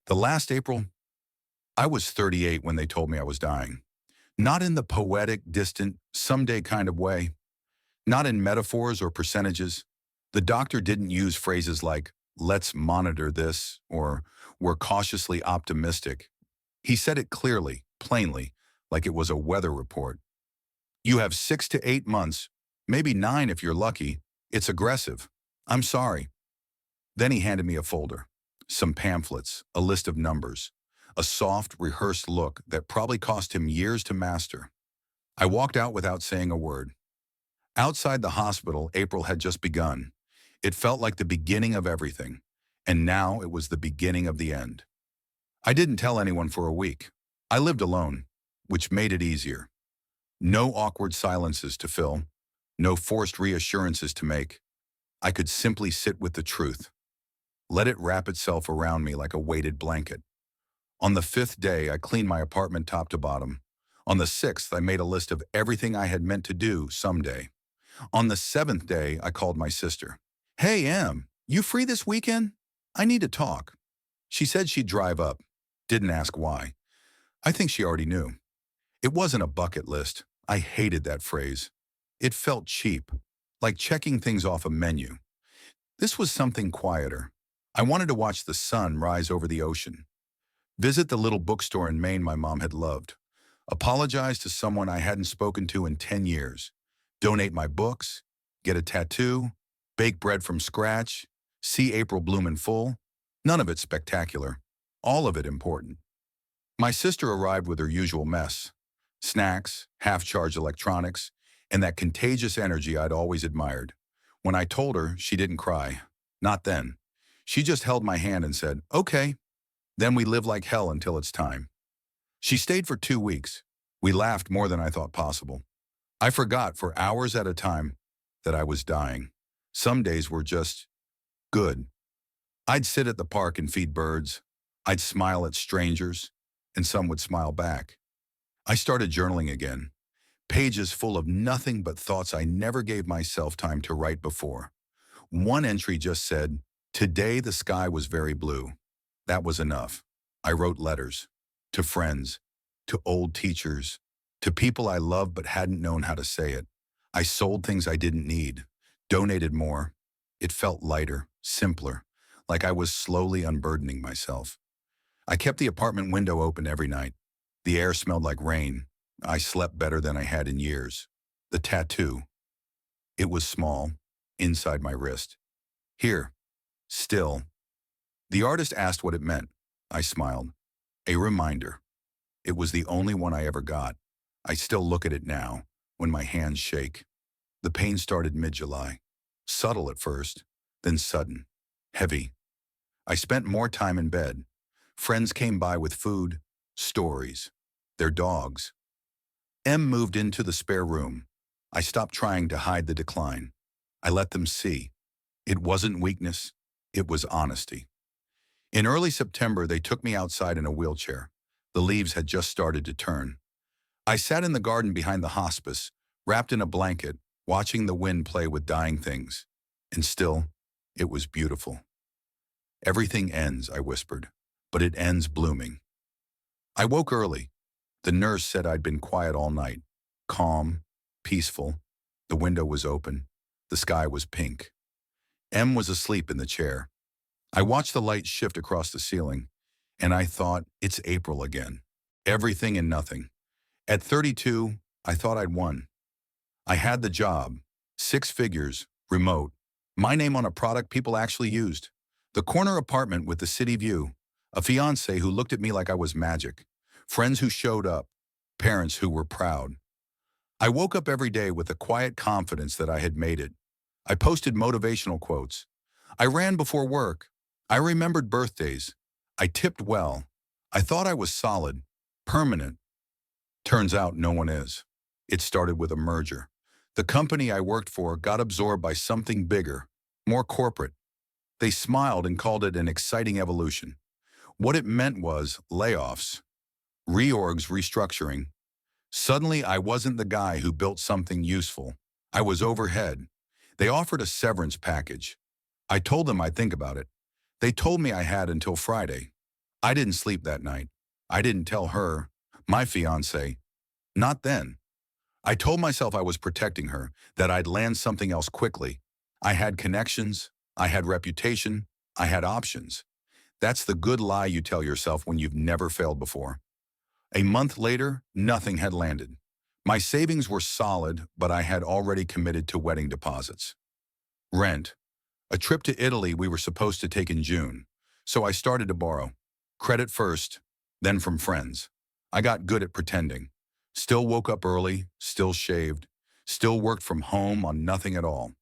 The last April, I was 38 when they told me I was dying. Not in the poetic, distant, someday kind of way. Not in metaphors or percentages. The doctor didn't use phrases like, let's monitor this, or we're cautiously optimistic. He said it clearly, plainly, like it was a weather report. You have 6 to 8 months, maybe 9 if you're lucky. It's aggressive. I'm sorry. Then he handed me a folder, some pamphlets, a list of numbers, a soft, rehearsed look that probably cost him years to master. I walked out without saying a word. Outside the hospital, April had just begun. It felt like the beginning of everything, and now it was the beginning of the end. I didn't tell anyone for a week. I lived alone, which made it easier. No awkward silences to fill, no forced reassurances to make. I could simply sit with the truth. Let it wrap itself around me like a weighted blanket. On the 5th day, I cleaned my apartment top to bottom. On the 6th, I made a list of everything I had meant to do someday. On the 7th day, I called my sister. Hey, Em, you free this weekend? I need to talk. She said she'd drive up. Didn't ask why. I think she already knew. It wasn't a bucket list. I hated that phrase. It felt cheap, like checking things off a menu. This was something quieter. I wanted to watch the sun rise over the ocean. Visit the little bookstore in Maine my mom had loved. Apologize to someone I hadn't spoken to in 10 years. Donate my books. Get a tattoo. Bake bread from scratch. See April bloom in full. None of it spectacular. All of it important. My sister arrived with her usual mess. Snacks, half-charged electronics, and that contagious energy I'd always admired. When I told her, she didn't cry. Not then. She just held my hand and said, okay. Then we live like hell until it's time. She stayed for 2 weeks. We laughed more than I thought possible. I forgot for hours at a time that I was dying. Some days were just good. I'd sit at the park and feed birds. I'd smile at strangers, and some would smile back. I started journaling again. Pages full of nothing but thoughts I never gave myself time to write before. One entry just said, today the sky was very blue. That was enough. I wrote letters. To friends. To old teachers. To people I loved but hadn't known how to say it. I sold things I didn't need. Donated more. It felt lighter, simpler, like I was slowly unburdening myself. I kept the apartment window open every night. The air smelled like rain. I slept better than I had in years. The tattoo. It was small, inside my wrist. Here, still. The artist asked what it meant. I smiled. A reminder. It was the only one I ever got. I still look at it now, when my hands shake. The pain started mid-July. Subtle at first, then sudden. Heavy. I spent more time in bed. Friends came by with food, stories, their dogs. Em moved into the spare room. I stopped trying to hide the decline. I let them see. It wasn't weakness. It was honesty. In early September, they took me outside in a wheelchair. The leaves had just started to turn. I sat in the garden behind the hospice, wrapped in a blanket, watching the wind play with dying things. And still, it was beautiful. Everything ends, I whispered, but it ends blooming. I woke early. The nurse said I'd been quiet all night. Calm, peaceful. The window was open. The sky was pink. Em was asleep in the chair. I watched the light shift across the ceiling, and I thought, it's April again. Everything and nothing. At 32, I thought I'd won. I had the job. 6 figures, remote. My name on a product people actually used. The corner apartment with the city view. A fiancé who looked at me like I was magic. Friends who showed up. Parents who were proud. I woke up every day with a quiet confidence that I had made it. I posted motivational quotes. I ran before work. I remembered birthdays. I tipped well. I thought I was solid, permanent. Turns out no one is. It started with a merger. The company I worked for got absorbed by something bigger, more corporate. They smiled and called it an exciting evolution. What it meant was layoffs, reorgs, restructuring. Suddenly, I wasn't the guy who built something useful. I was overhead. They offered a severance package. I told them I'd think about it. They told me I had until Friday. I didn't sleep that night. I didn't tell her, my fiance, not then. I told myself I was protecting her, that I'd land something else quickly. I had connections, I had reputation, I had options. That's the good lie you tell yourself when you've never failed before. A month later, nothing had landed. My savings were solid, but I had already committed to wedding deposits. Rent. A trip to Italy we were supposed to take in June. So I started to borrow. Credit first, then from friends. I got good at pretending. Still woke up early, still shaved, still worked from home on nothing at all.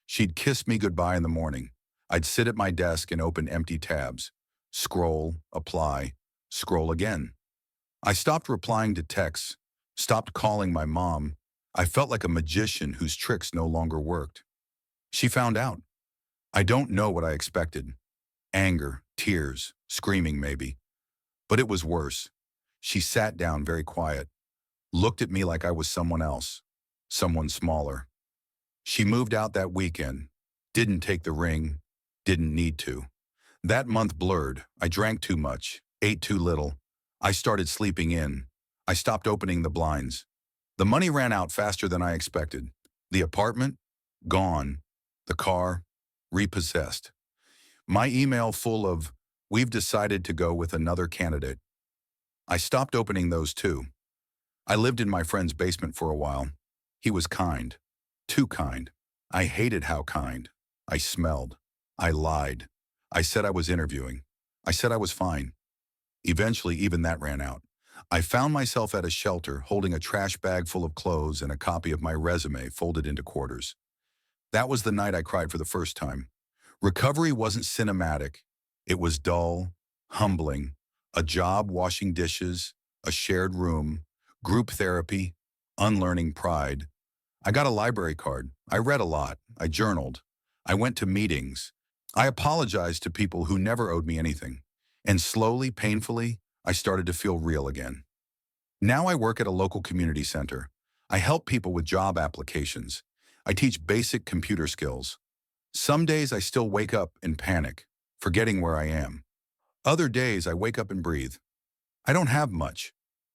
She'd kiss me goodbye in the morning. I'd sit at my desk and open empty tabs. Scroll, apply, scroll again. I stopped replying to texts, stopped calling my mom. I felt like a magician whose tricks no longer worked. She found out. I don't know what I expected. Anger, tears, screaming maybe. But it was worse. She sat down very quiet, looked at me like I was someone else, someone smaller. She moved out that weekend, didn't take the ring, didn't need to. That month blurred. I drank too much, ate too little. I started sleeping in. I stopped opening the blinds. The money ran out faster than I expected. The apartment? Gone. The car? Repossessed. My email full of, "We've decided to go with another candidate." I stopped opening those too. I lived in my friend's basement for a while. He was kind. Too kind. I hated how kind. I smelled. I lied. I said I was interviewing. I said I was fine. Eventually, even that ran out. I found myself at a shelter holding a trash bag full of clothes and a copy of my resume folded into quarters. That was the night I cried for the first time. Recovery wasn't cinematic. It was dull, humbling. A job washing dishes, a shared room, group therapy, unlearning pride. I got a library card. I read a lot. I journaled. I went to meetings. I apologized to people who never owed me anything. And slowly, painfully, I started to feel real again. Now I work at a local community center. I help people with job applications. I teach basic computer skills. Some days I still wake up in panic, forgetting where I am. Other days I wake up and breathe. I don't have much.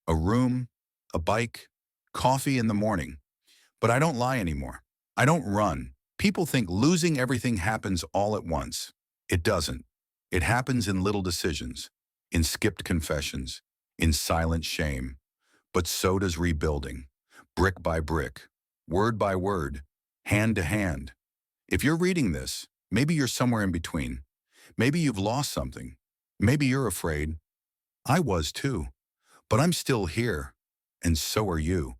A room, a bike, coffee in the morning. But I don't lie anymore. I don't run. People think losing everything happens all at once. It doesn't. It happens in little decisions, in skipped confessions, in silent shame. But so does rebuilding, brick by brick, word by word, hand to hand. If you're reading this, maybe you're somewhere in between. Maybe you've lost something. Maybe you're afraid. I was too. But I'm still here, and so are you.